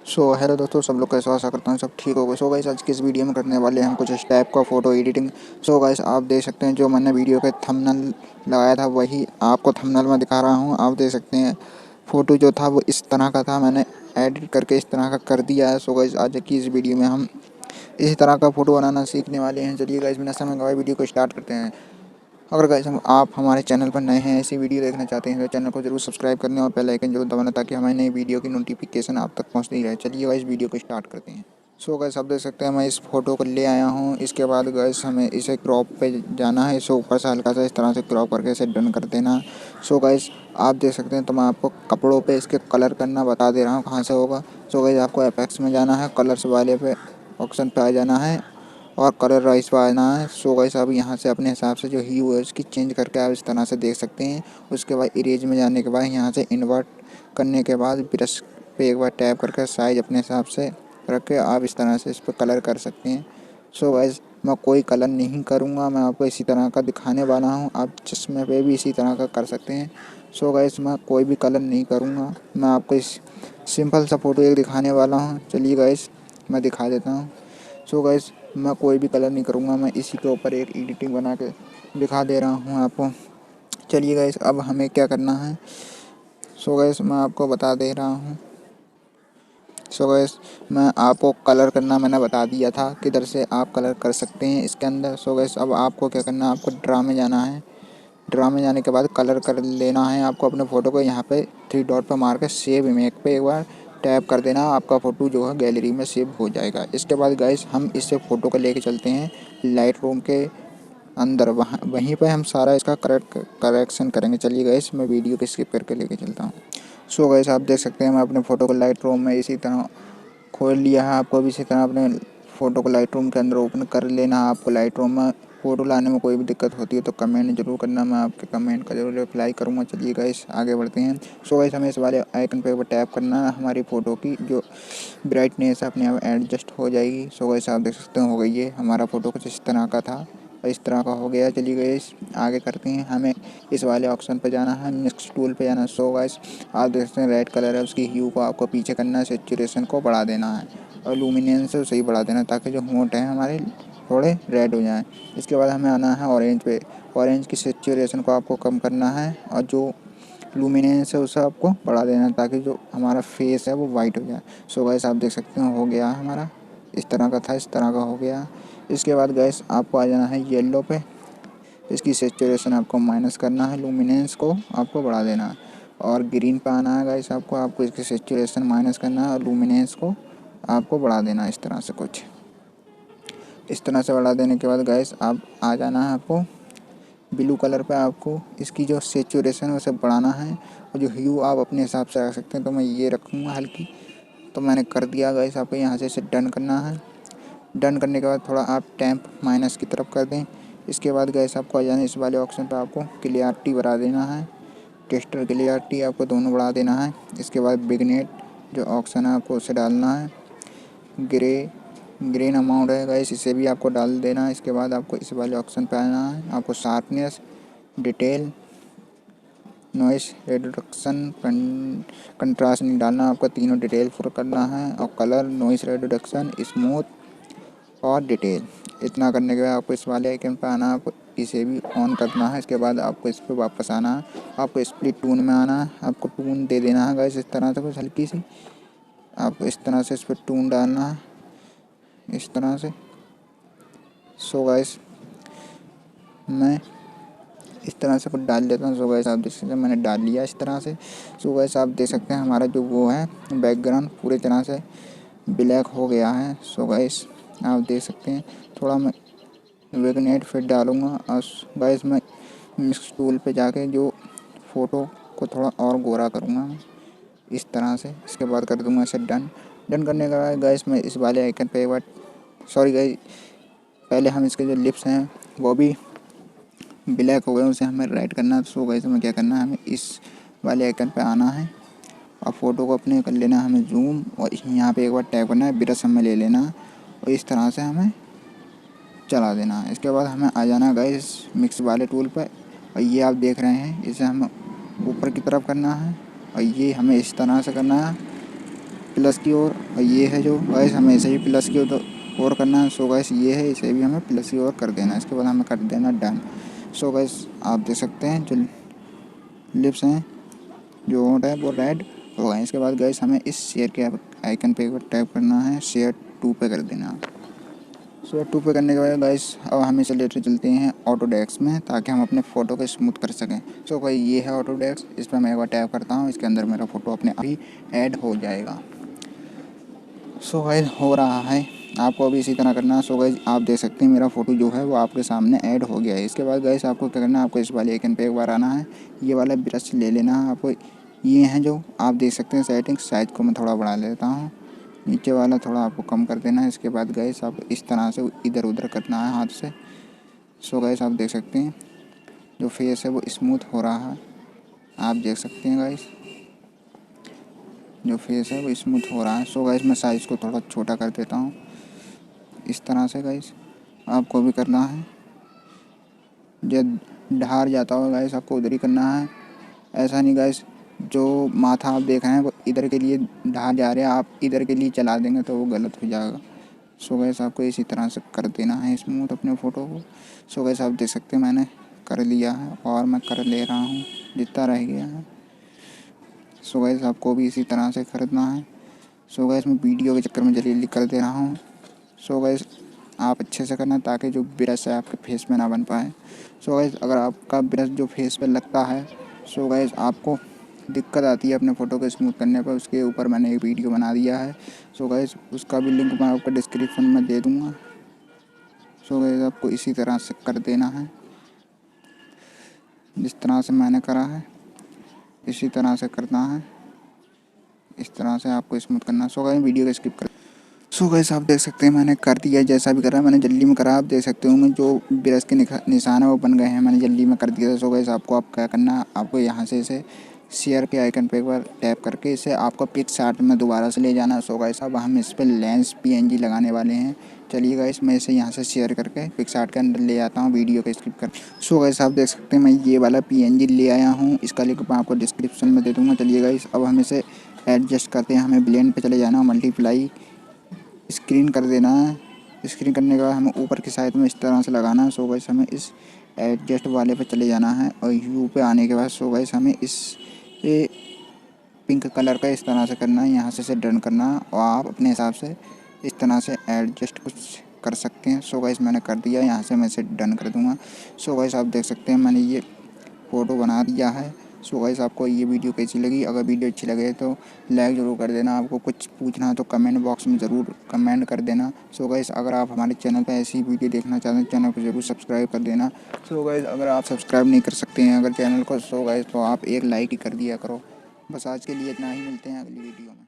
Hello दोस्तों, सब लोग कैसे हो? आशा करता हूँ सब ठीक होगा। गाइस, आज की इस वीडियो में करने वाले हैं हम कुछ इस टाइप का फ़ोटो एडिटिंग। गाइस, आप देख सकते हैं जो मैंने वीडियो के थंबनेल लगाया था वही आपको थंबनेल में दिखा रहा हूँ। आप देख सकते हैं फ़ोटो जो था वो इस तरह का था, मैंने एडिट करके इस तरह का कर दिया है। गाइस, आज की इस वीडियो में हम इसी तरह का फ़ोटो बनाना सीखने वाले हैं। चलिए गाइस, बिना समय गवाए वीडियो को स्टार्ट करते हैं। अगर गाइस आप हमारे चैनल पर नए हैं, ऐसी वीडियो देखना चाहते हैं तो चैनल को जरूर सब्सक्राइब करने और बेल आइकन जरूर दबाना ताकि हमारी नई वीडियो की नोटिफिकेशन आप तक पहुंचती रहे। चलिए गाइस, वीडियो को स्टार्ट करते हैं। गाइस, आप देख सकते हैं मैं इस फोटो को ले आया हूं। इसके बाद गाइस हमें इसे क्रॉप पे जाना है। ऊपर से हल्का सा इस तरह से क्रॉप करके इसे डन कर देना। गाइस, आप देख सकते हैं तो मैं आपको कपड़ों पे इसके कलर करना बता दे रहा हूँ कहाँ से होगा। गाइस, आपको एपेक्स में जाना है, कलर्स वाले पे ऑप्शन पे आ जाना है और कलर राइस पर आना है। गाइस, आप यहाँ से अपने हिसाब से जो ह्यू है उसकी चेंज करके आप इस तरह से देख सकते हैं। उसके बाद इरेज में जाने के बाद यहाँ से इन्वर्ट करने के बाद ब्रश पे एक बार टैप करके साइज अपने हिसाब से रख के आप इस तरह से इस पर कलर कर सकते हैं। गाइस, मैं कोई कलर नहीं करूँगा, मैं आपको इसी तरह का दिखाने वाला हूँ। आप चश्मे पे भी इसी तरह का कर सकते हैं। गाइस, मैं कोई भी कलर नहीं करूँगा, मैं आपको इस सिंपल सा फ़ोटो एक दिखाने वाला हूँ। चलिए गाइस, मैं दिखा देता हूँ। गाइस, मैं कोई भी कलर नहीं करूँगा, मैं इसी के ऊपर एक एडिटिंग बना के दिखा दे रहा हूँ आपको। चलिए गाइस, अब हमें क्या करना है गाइस मैं आपको बता दे रहा हूँ। गाइस, मैं आपको कलर करना मैंने बता दिया था किधर से आप कलर कर सकते हैं इसके अंदर। गाइस, अब आपको क्या करना है, आपको ड्रा में जाना है। ड्रा में जाने के बाद कलर कर लेना है आपको अपने फ़ोटो को। यहाँ पे 3 डॉट पर मार के सेव इमेज पे एक बार टैप कर देना, आपका फ़ोटो जो है गैलरी में सेव हो जाएगा। इसके बाद गाइस हम इस फ़ोटो को लेके चलते हैं लाइट रूम के अंदर, वहीं पे हम सारा इसका करेक्शन करेंगे। चलिए गाइस, मैं वीडियो को स्किप करके लेके चलता हूँ। गाइस, आप देख सकते हैं मैं अपने फ़ोटो को लाइट रूम में इसी तरह खोल लिया है। आपको भी इसी तरह अपने फ़ोटो को लाइट रूम के अंदर ओपन कर लेना है। आपको लाइट रूम में फ़ोटो लाने में कोई भी दिक्कत होती है तो कमेंट जरूर करना, मैं आपके कमेंट का जरूर रिप्लाई करूँगा। चलिए गाइस, आगे बढ़ते हैं। गाइस, हमें इस वाले आइकन पे टैप करना है, हमारी फ़ोटो की जो ब्राइटनेस अपने आप एडजस्ट हो जाएगी। गाइस, आप देख सकते हो गई है, हमारा फ़ोटो कुछ इस तरह का था और इस तरह का हो गया। चलिए गाइस, आगे करते हैं। हमें इस वाले ऑप्शन पे जाना है, मिक्स टूल पे जाना है। गाइस, आप देख सकते हैं रेड कलर है, उसकी ह्यू को आपको पीछे करना है, सेचुरेशन को बढ़ा देना है और लुमिनेंस है सही बढ़ा देना ताकि जो होंठ हैं हमारे थोड़े रेड हो जाएं। इसके बाद हमें आना है ऑरेंज पे। ऑरेंज की सेचुरेशन को आपको कम करना है और जो लुमिनेंस है उसे आपको बढ़ा देना है ताकि जो हमारा फेस है वो वाइट हो जाए। गाइस, आप देख सकते हो गया हमारा, इस तरह का था, इस तरह का हो गया। इसके बाद गाइस आपको आ जाना है येलो पे। इसकी सेचुरेशन आपको माइनस करना है, लुमिनेंस को आपको बढ़ा देना है और ग्रीन पे आना है गाइस। आपको इसकी सेचुरेशन माइनस करना है और लुमिनेंस को आपको बढ़ा देना है। इस तरह से कुछ इस तरह से बढ़ा देने के बाद गाइस आप आ जाना है आपको ब्लू कलर पे। आपको इसकी जो सेचुरेशन है उसे बढ़ाना है और जो ह्यू आप अपने हिसाब से रख सकते हैं। तो मैं ये रखूँगा हल्की, तो मैंने कर दिया गाइस। आपको यहाँ से इसे डन करना है। डन करने के बाद थोड़ा आप टेम्प माइनस की तरफ कर दें। इसके बाद गाइस आपको आ जाना इस वाले ऑप्शन पे, आपको क्लियरिटी बढ़ा देना है, टेक्सचर क्लियरिटी आपको दोनों बढ़ा देना है। इसके बाद बिगनेट जो ऑप्शन है आपको उसे डालना है। ग्रेन अमाउंट है गाइस, इसे भी आपको डाल देना है। इसके बाद आपको इस वाले ऑप्शन पे आना है, आपको sharpness, detail, noise reduction, contrast नहीं डालना, आपको तीनों डिटेल फुल करना है और कलर, नॉइस रिडक्शन, स्मूथ और डिटेल। इतना करने के बाद आपको इस वाले आइकन पर आना है, आपको इसे भी ऑन करना है। इसके बाद आपको इस पर वापस आना है, आपको स्प्लिट टून में आना है, आपको टून दे देना है गाइस इस तरह से कुछ हल्की सी। आपको इस तरह से इस पर टून डालना है इस तरह से। गाइस, मैं इस तरह से कुछ डाल देता हूँ। गाइस, आप देख सकते हैं मैंने डाल लिया इस तरह से। गाइस, आप देख सकते हैं हमारा जो वो है बैकग्राउंड पूरी तरह से ब्लैक हो गया है। गाइस, आप देख सकते हैं थोड़ा मैं विग्नेट फिर डालूँगा और गाइस मैं मिक्स टूल पे जाके जो फ़ोटो को थोड़ा और गोरा करूँगा इस तरह से। इसके बाद कर दूँगा इसे डन। डन करने के बाद गाइस मैं इस वाले आइकन पे एक बार, सॉरी गाइस, पहले हम इसके जो लिप्स हैं वो भी ब्लैक हो गए, उसे हमें राइट करना है। गाइस हमें क्या करना है, हमें इस वाले आइकन पे आना है और फ़ोटो को अपने कर लेना है हमें जूम और यहाँ पे एक बार टैप करना है, ब्रश हमें ले लेना है और इस तरह से हमें चला देना है। इसके बाद हमें आ जाना है गाइस मिक्स वाले टूल पर और ये आप देख रहे हैं इसे हमें ऊपर की तरफ करना है और ये हमें इस तरह से करना है प्लस की ओर, और ये है जो गाइस हमें इसे भी प्लस की ओर करना है। सो गाइस ये है, इसे भी हमें प्लस की ओर कर देना है। इसके बाद हमें कर देना डन। सो गाइस आप देख सकते हैं जो लिप्स हैं, जो होंठ है वो रेड हो गए। इसके बाद गाइस हमें इस शेयर के आइकन पे टैप करना है, शेयर 2 पे कर देना। शेयर 2 पे करने के बाद गाइस अब हम इसे लेकर चलते हैं ऑटोडेस्क में, ताकि हम अपने फ़ोटो को स्मूथ कर सकें। सो गाइस ये है ऑटोडेस्क, इस पर मैं एक बार टैप करता हूँ, इसके अंदर मेरा फ़ोटो अपने आप ही ऐड हो जाएगा। सो गाइस हो रहा है, आपको भी इसी तरह करना है। सो गाइस आप देख सकते हैं मेरा फ़ोटो जो है वो आपके सामने ऐड हो गया है। इसके बाद गाइस आपको क्या करना है, आपको इस वाले आइकन पे एक बार आना है, ये वाला ब्रश ले लेना है आपको। ये हैं जो आप देख सकते हैं सेटिंग्स, साइज को मैं थोड़ा बढ़ा लेता हूँ, नीचे वाला थोड़ा आपको कम कर देना है। इसके बाद गाइस आप इस तरह से इधर उधर करना है हाथ से। सो गाइस आप देख सकते हैं जो फेस है वो स्मूथ हो रहा है, आप देख सकते हैं गाइस जो फेस है वो स्मूथ हो रहा है। सो गाइस मैं साइज़ को थोड़ा छोटा कर देता हूँ, इस तरह से गाइस आपको भी करना है। जब ढार जाता होगा गाइस आपको उधर ही करना है, ऐसा नहीं गाइस जो माथा आप देख रहे हैं वो इधर के लिए ढार जा रहे हैं, आप इधर के लिए चला देंगे तो वो गलत हो जाएगा। सो गाइस आपको इसी तरह से कर देना है स्मूथ अपने फ़ोटो को। सो गाइस आप देख सकते हैं मैंने कर लिया है और मैं कर ले रहा हूँ जितना रह गया है। सो गाइस आपको भी इसी तरह से करना है। सो गाइस मैं वीडियो के चक्कर में जल्दी जल्दी कर दे रहा हूँ। सो गाइस आप अच्छे से करना ताकि जो ब्रश है आपके फेस में ना बन पाए। सो गाइस अगर आपका ब्रश जो फेस पे लगता है, सो गाइस आपको दिक्कत आती है अपने फ़ोटो को स्मूथ करने पर, उसके ऊपर मैंने एक वीडियो बना दिया है। सो गाइस उसका भी लिंक मैं आपको डिस्क्रिप्शन में दे दूँगा। सो गाइस आपको इसी तरह से कर देना है, जिस तरह से मैंने करा है इसी तरह से करना है, इस तरह से आपको स्मूथ करना है। सो गाइस वीडियो को स्किप कर। सो गाइस आप देख सकते हैं मैंने कर दिया, जैसा भी करा मैंने जल्दी में करा। आप देख सकते हो मैं जो ब्रश के निशान है वो बन गए हैं, मैंने जल्दी में कर दिया था। सो गाइस आपको क्या करना है, आपको यहाँ से इसे शेयर के आइकन पे एक बार टैप करके इसे आपको पिक्सआर्ट में दोबारा से ले जाना है। सो गाइस अब हम इस पर लेंस PNG लगाने वाले हैं। चलिए गाइस मैं इसे यहाँ से शेयर करके पिक्सआर्ट के अंदर ले आता हूँ, वीडियो को स्किप कर। सो गाइस आप देख सकते हैं मैं ये वाला PNG ले आया हूँ, इसका लिंक मैं आपको डिस्क्रिप्शन में दे दूँगा। चलिए गाइस अब हम इसे एडजस्ट करते हैं, हमें ब्लेंड पे चले जाना, मल्टीप्लाई स्क्रीन कर देना है। स्क्रीन करने के बाद हमें ऊपर की साइड में इस तरह से लगाना है। सो गाइस हमें इस एडजस्ट वाले पे चले जाना है और यू पे आने के बाद सो गाइस हमें इस पिंक कलर का इस तरह से करना है, यहाँ से इसे डन करना है और आप अपने हिसाब से इस तरह से एडजस्ट कुछ कर सकते हैं। सो गाइस मैंने कर दिया, यहाँ से मैं इसे डन कर दूँगा। सो गाइस आप देख सकते हैं मैंने ये फ़ोटो बना दिया है। सो गाइस आपको ये वीडियो कैसी लगी, अगर वीडियो अच्छी लगे तो लाइक ज़रूर कर देना। आपको कुछ पूछना है तो कमेंट बॉक्स में ज़रूर कमेंट कर देना। सो गाइस अगर आप हमारे चैनल पर ऐसी वीडियो देखना चाहते हैं चैनल को ज़रूर सब्सक्राइब कर देना। सो गाइस अगर आप सब्सक्राइब नहीं कर सकते हैं अगर चैनल को, सो गाइस तो आप एक लाइक ही कर दिया करो। बस आज के लिए इतना ही, मिलते हैं अगली वीडियो में।